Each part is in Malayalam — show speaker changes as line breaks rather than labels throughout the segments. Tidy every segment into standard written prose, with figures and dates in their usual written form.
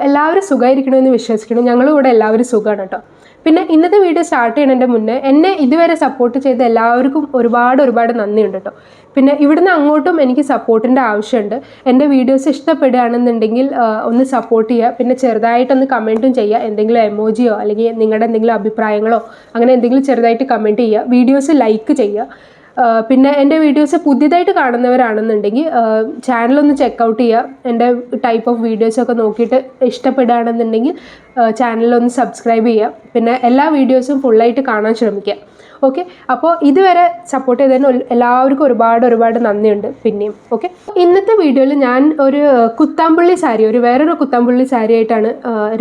എല്ലാവരും സുഖമായിരിക്കണമെന്ന് വിശ്വസിക്കണം. ഞങ്ങളും ഇവിടെ എല്ലാവരും സുഖമാണ് കേട്ടോ. പിന്നെ ഇന്നത്തെ വീഡിയോ സ്റ്റാർട്ട് ചെയ്യുന്നതിൻ്റെ മുന്നേ എന്നെ ഇതുവരെ സപ്പോർട്ട് ചെയ്ത എല്ലാവർക്കും ഒരുപാട് നന്ദിയുണ്ട് കേട്ടോ. പിന്നെ ഇവിടുന്ന് അങ്ങോട്ടും എനിക്ക് സപ്പോർട്ടിൻ്റെ ആവശ്യമുണ്ട്. എൻ്റെ വീഡിയോസ് ഇഷ്ടപ്പെടുകയാണെന്നുണ്ടെങ്കിൽ ഒന്ന് സപ്പോർട്ട് ചെയ്യുക. പിന്നെ ചെറുതായിട്ടൊന്ന് കമൻറ്റും ചെയ്യുക. എന്തെങ്കിലും എമോജിയോ അല്ലെങ്കിൽ നിങ്ങളുടെ എന്തെങ്കിലും അഭിപ്രായങ്ങളോ അങ്ങനെ എന്തെങ്കിലും ചെറുതായിട്ട് കമൻറ്റ് ചെയ്യുക. വീഡിയോസ് ലൈക്ക് ചെയ്യുക. പിന്നെ എൻ്റെ വീഡിയോസ് പുതിയതായിട്ട് കാണുന്നവരാണെന്നുണ്ടെങ്കിൽ ചാനലൊന്ന് ചെക്കൗട്ട് ചെയ്യുക. എൻ്റെ ടൈപ്പ് ഓഫ് വീഡിയോസൊക്കെ നോക്കിയിട്ട് ഇഷ്ടപ്പെടുകയാണെന്നുണ്ടെങ്കിൽ ചാനലൊന്ന് സബ്സ്ക്രൈബ് ചെയ്യുക. പിന്നെ എല്ലാ വീഡിയോസും ഫുള്ളായിട്ട് കാണാൻ ശ്രമിക്കുക. ഓക്കെ, അപ്പോൾ ഇതുവരെ സപ്പോർട്ട് ചെയ്തതിന് എല്ലാവർക്കും ഒരുപാട് നന്ദിയുണ്ട് പിന്നെയും. ഓക്കെ, ഇന്നത്തെ വീഡിയോയിൽ ഞാൻ ഒരു കുത്താമ്പുള്ളി സാരി, വേറൊരു കുത്താമ്പുള്ളി സാരി ആയിട്ടാണ്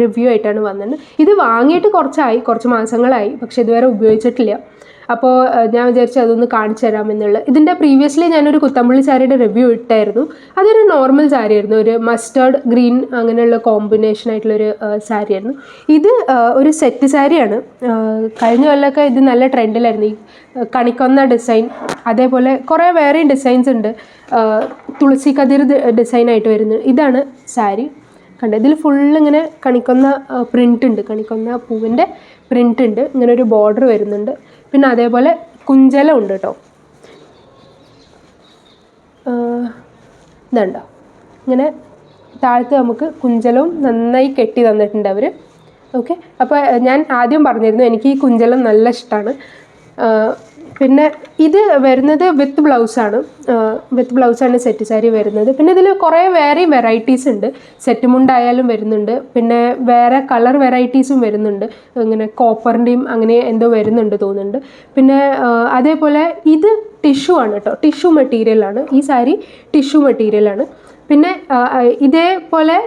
റിവ്യൂ ആയിട്ടാണ് വന്നത്. ഇത് വാങ്ങിയിട്ട് കുറച്ച് മാസങ്ങളായി, പക്ഷെ ഇതുവരെ ഉപയോഗിച്ചിട്ടില്ല. അപ്പോൾ ഞാൻ വിചാരിച്ചു അതൊന്ന് കാണിച്ചു തരാമെന്നുള്ളത്. ഇതിൻ്റെ പ്രീവിയസ്ലി ഞാനൊരു കുത്തമ്പള്ളി സാരിയുടെ റിവ്യൂ ഇട്ടായിരുന്നു. അതൊരു നോർമൽ സാരി ആയിരുന്നു, ഒരു മസ്റ്റേർഡ് ഗ്രീൻ അങ്ങനെയുള്ള കോമ്പിനേഷൻ ആയിട്ടുള്ളൊരു സാരി ആയിരുന്നു. ഇത് ഒരു സെറ്റ് സാരിയാണ്. കഴിഞ്ഞ കൊല്ലമൊക്കെ ഇത് നല്ല ട്രെൻഡിലായിരുന്നു, ഈ കണിക്കൊന്ന ഡിസൈൻ. അതേപോലെ കുറേ വേറെയും ഡിസൈൻസ് ഉണ്ട്. തുളസി കതിർ ഡിസൈനായിട്ട് വരുന്നത് ഇതാണ് സാരി. കണ്ടോ, ഇതിൽ ഫുള്ളിങ്ങനെ കണിക്കൊന്ന പ്രിൻ്റ് ഉണ്ട്, കണിക്കൊന്ന പൂവിൻ്റെ പ്രിൻ്റ് ഉണ്ട്. ഇങ്ങനെ ഒരു ബോർഡർ വരുന്നുണ്ട്. പിന്നെ അതേപോലെ കുഞ്ചലം ഉണ്ട് കേട്ടോ. ഇതുണ്ടോ, ഇങ്ങനെ താഴത്ത് നമുക്ക് കുഞ്ചലവും നന്നായി കെട്ടി തന്നിട്ടുണ്ട് അവർ. ഓക്കെ, അപ്പോൾ ഞാൻ ആദ്യം പറഞ്ഞിരുന്നു എനിക്ക് ഈ കുഞ്ചലം നല്ല ഇഷ്ടമാണ്. പിന്നെ ഇത് വരുന്നത് വിത്ത് ബ്ലൗസാണ് സെറ്റ് സാരി വരുന്നത്. പിന്നെ ഇതിൽ കുറേ വേറെ വെറൈറ്റീസ് ഉണ്ട്. സെറ്റ് മുണ്ടായാലും വരുന്നുണ്ട്, പിന്നെ വേറെ കളർ വെറൈറ്റീസും വരുന്നുണ്ട്. ഇങ്ങനെ കോപ്പറിൻ്റെയും അങ്ങനെ എന്തോ വരുന്നുണ്ട് തോന്നുന്നുണ്ട്. പിന്നെ അതേപോലെ ഇത് ടിഷ്യൂ ആണ് കേട്ടോ, ടിഷ്യൂ മെറ്റീരിയലാണ് ഈ സാരി, ടിഷ്യൂ മെറ്റീരിയലാണ്. പിന്നെ ഇതേപോലെ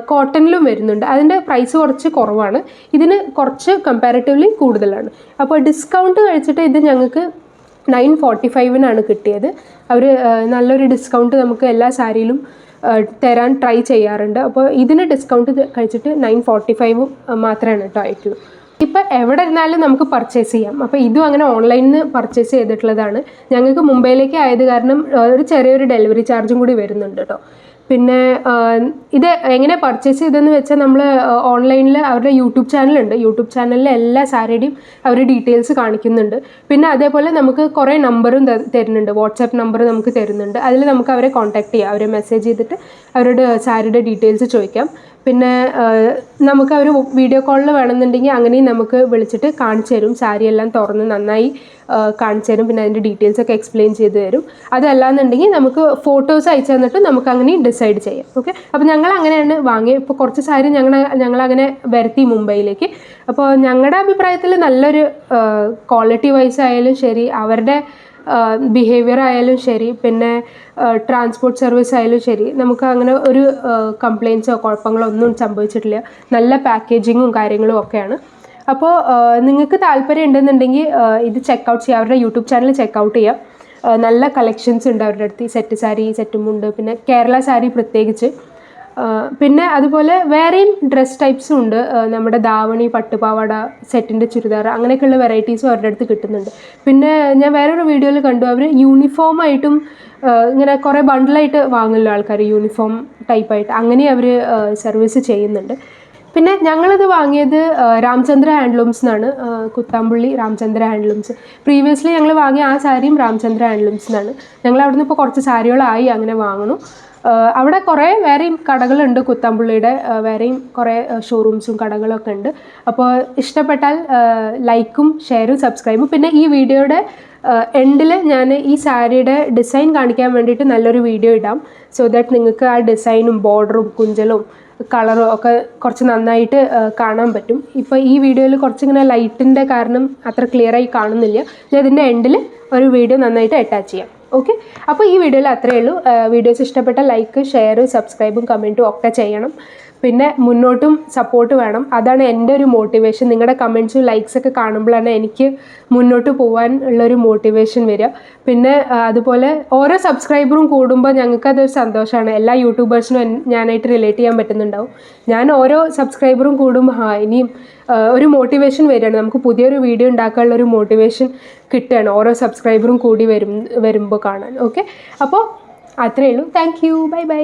കോട്ടണിലും വരുന്നുണ്ട്. അതിൻ്റെ പ്രൈസ് കുറച്ച് കുറവാണ്, ഇതിന് കുറച്ച് കമ്പാരിറ്റീവ്ലി കൂടുതലാണ്. അപ്പോൾ ഡിസ്കൗണ്ട് കഴിച്ചിട്ട് ഇത് ഞങ്ങൾക്ക് 945 കിട്ടിയത്. അവർ നല്ലൊരു ഡിസ്കൗണ്ട് നമുക്ക് എല്ലാ സാരിയിലും തരാൻ ട്രൈ ചെയ്യാറുണ്ട്. അപ്പോൾ ഇതിന് ഡിസ്കൗണ്ട് കഴിച്ചിട്ട് 945 മാത്രമാണ് കേട്ടോ ആയിട്ടുള്ളൂ. ഇപ്പോൾ എവിടെ ഇരുന്നാലും നമുക്ക് പർച്ചേസ് ചെയ്യാം. അപ്പോൾ ഇതും അങ്ങനെ ഓൺലൈനിൽ നിന്ന് പർച്ചേസ് ചെയ്തിട്ടുള്ളതാണ്. ഞങ്ങൾക്ക് മുംബൈയിലേക്ക് ആയത് കാരണം ഒരു ചെറിയൊരു ഡെലിവറി ചാർജും കൂടി വരുന്നുണ്ട് കേട്ടോ. പിന്നെ ഇത് എങ്ങനെ പർച്ചേസ് ചെയ്തതെന്ന് വെച്ചാൽ നമ്മൾ ഓൺലൈനിൽ അവരുടെ യൂട്യൂബ് ചാനലുണ്ട്. യൂട്യൂബ് ചാനലിൽ എല്ലാ സാരിയുടെയും അവർ ഡീറ്റെയിൽസ് കാണിക്കുന്നുണ്ട്. പിന്നെ അതേപോലെ നമുക്ക് കുറേ നമ്പറും തരുന്നുണ്ട്, വാട്സാപ്പ് നമ്പർ നമുക്ക് തരുന്നുണ്ട്. അതിൽ നമുക്ക് അവരെ കോൺടാക്ട് ചെയ്യാം, അവരെ മെസ്സേജ് ചെയ്തിട്ട് അവരുടെ സാരിയുടെ ഡീറ്റെയിൽസ് ചോദിക്കാം. പിന്നെ നമുക്ക് അവർ വീഡിയോ കോളിൽ വേണമെന്നുണ്ടെങ്കിൽ അങ്ങനെയും നമുക്ക് വിളിച്ചിട്ട് കാണിച്ചു തരും, സാരിയെല്ലാം തുറന്ന് നന്നായി കാണിച്ചു തരും. പിന്നെ അതിൻ്റെ ഡീറ്റെയിൽസൊക്കെ എക്സ്പ്ലെയിൻ ചെയ്ത് തരും. അതല്ലാന്നുണ്ടെങ്കിൽ നമുക്ക് ഫോട്ടോസ് അയച്ചു തന്നിട്ട് നമുക്ക് അങ്ങനെ ഡിസൈഡ് ചെയ്യാം. ഓക്കെ, അപ്പോൾ ഞങ്ങൾ അങ്ങനെയാണ് വാങ്ങിയത്. ഇപ്പോൾ കുറച്ച് സാരി ഞങ്ങളങ്ങനെ വരുത്തി മുംബൈയിലേക്ക്. അപ്പോൾ ഞങ്ങളുടെ അഭിപ്രായത്തിൽ നല്ലൊരു ക്വാളിറ്റി വൈസ് ആയാലും ശരി, അവരുടെ ബിഹേവിയർ ആയാലും ശരി, പിന്നെ ട്രാൻസ്പോർട്ട് സർവീസ് ആയാലും ശരി, നമുക്ക് അങ്ങനെ ഒരു കംപ്ലയിൻസോ കുഴപ്പങ്ങളോ ഒന്നും സംഭവിച്ചിട്ടില്ല. നല്ല പാക്കേജിങ്ങും കാര്യങ്ങളും ഒക്കെയാണ്. അപ്പോൾ നിങ്ങൾക്ക് താല്പര്യം ഉണ്ടെന്നുണ്ടെങ്കിൽ ഇത് ചെക്കൗട്ട് ചെയ്യുക, അവരുടെ യൂട്യൂബ് ചാനൽ ചെക്കൗട്ട് ചെയ്യാം. നല്ല കളക്ഷൻസ് ഉണ്ട് അവരുടെ അടുത്ത്, സെറ്റ് സാരി, സെറ്റും ഉണ്ട്, പിന്നെ കേരള സാരി പ്രത്യേകിച്ച്. പിന്നെ അതുപോലെ വേറെയും ഡ്രസ് ടൈപ്സും ഉണ്ട്. നമ്മുടെ ദാവണി, പട്ടുപാവാട, സെറ്റിൻ്റെ ചുരിദാർ അങ്ങനെയൊക്കെയുള്ള വെറൈറ്റീസും അവരുടെ അടുത്ത് കിട്ടുന്നുണ്ട്. പിന്നെ ഞാൻ വേറൊരു വീഡിയോയിൽ കണ്ടു, അവർ യൂണിഫോമായിട്ടും ഇങ്ങനെ കുറേ ബണ്ടിലായിട്ട് വാങ്ങുമല്ലോ ആൾക്കാർ, യൂണിഫോം ടൈപ്പായിട്ട്, അങ്ങനെ അവർ സർവീസ് ചെയ്യുന്നുണ്ട്. പിന്നെ ഞങ്ങളിത് വാങ്ങിയത് രാമചന്ദ്ര ഹാൻഡ്ലൂംസ് എന്നാണ്, കുത്താമ്പുള്ളി രാമചന്ദ്ര ഹാൻഡ്ലൂംസ്. പ്രീവിയസ്ലി ഞങ്ങൾ വാങ്ങിയ ആ സാരിയും രാമചന്ദ്ര ഹാൻഡ്ലൂംസ് എന്നാണ്. ഞങ്ങൾ അവിടെ നിന്ന് ഇപ്പോൾ കുറച്ച് സാരികളായി അങ്ങനെ വാങ്ങണു. അവിടെ കുറേ വേറെയും കടകളുണ്ട്, കുത്താമ്പുള്ളിയുടെ വേറെയും കുറേ ഷോറൂംസും കടകളൊക്കെ ഉണ്ട്. അപ്പോൾ ഇഷ്ടപ്പെട്ടാൽ ലൈക്കും ഷെയറും സബ്സ്ക്രൈബും. പിന്നെ ഈ വീഡിയോയുടെ എൻഡിൽ ഞാൻ ഈ സാരിയുടെ ഡിസൈൻ കാണിക്കാൻ വേണ്ടിയിട്ട് നല്ലൊരു വീഡിയോ ഇടാം, സോ ദാറ്റ് നിങ്ങൾക്ക് ആ ഡിസൈനും ബോർഡറും കുഞ്ചലും കളറും ഒക്കെ കുറച്ച് നന്നായിട്ട് കാണാൻ പറ്റും. ഇപ്പോൾ ഈ വീഡിയോയിൽ കുറച്ചിങ്ങനെ ലൈറ്റിൻ്റെ കാരണം അത്ര ക്ലിയറായി കാണുന്നില്ല. ഞാൻ ഇതിൻ്റെ എൻഡിൽ ഒരു വീഡിയോ നന്നായിട്ട് അറ്റാച്ച് ചെയ്യാം. ഓക്കെ, അപ്പോൾ ഈ വീഡിയോയിൽ അത്രയേ ഉള്ളൂ. വീഡിയോസ് ഇഷ്ടപ്പെട്ട ലൈക്ക്, ഷെയർ, സബ്സ്ക്രൈബും കമൻറ്റും ഒക്കെ ചെയ്യണം. പിന്നെ മുന്നോട്ടും സപ്പോർട്ട് വേണം, അതാണ് എൻ്റെ ഒരു മോട്ടിവേഷൻ. നിങ്ങളുടെ കമൻറ്റ്സും ലൈക്സൊക്കെ കാണുമ്പോഴാണ് എനിക്ക് മുന്നോട്ട് പോകാൻ ഉള്ളൊരു മോട്ടിവേഷൻ വരിക. പിന്നെ അതുപോലെ ഓരോ സബ്സ്ക്രൈബറും കൂടുമ്പോൾ ഞങ്ങൾക്കതൊരു സന്തോഷമാണ്. എല്ലാ യൂട്യൂബേഴ്സിനും ഞാനായിട്ട് റിലേറ്റ് ചെയ്യാൻ പറ്റുന്നുണ്ടാവും. ഞാൻ ഓരോ സബ്സ്ക്രൈബറും കൂടുമ്പോൾ ഇനിയും ഒരു മോട്ടിവേഷൻ വരികയാണ്, നമുക്ക് പുതിയൊരു വീഡിയോ ഉണ്ടാക്കാനുള്ളൊരു മോട്ടിവേഷൻ കിട്ടുകയാണ് ഓരോ സബ്സ്ക്രൈബറും കൂടി വരുമ്പോൾ കാണാൻ. ഓക്കെ, അപ്പോൾ അത്രയേ ഉള്ളൂ. Thank you, bye bye.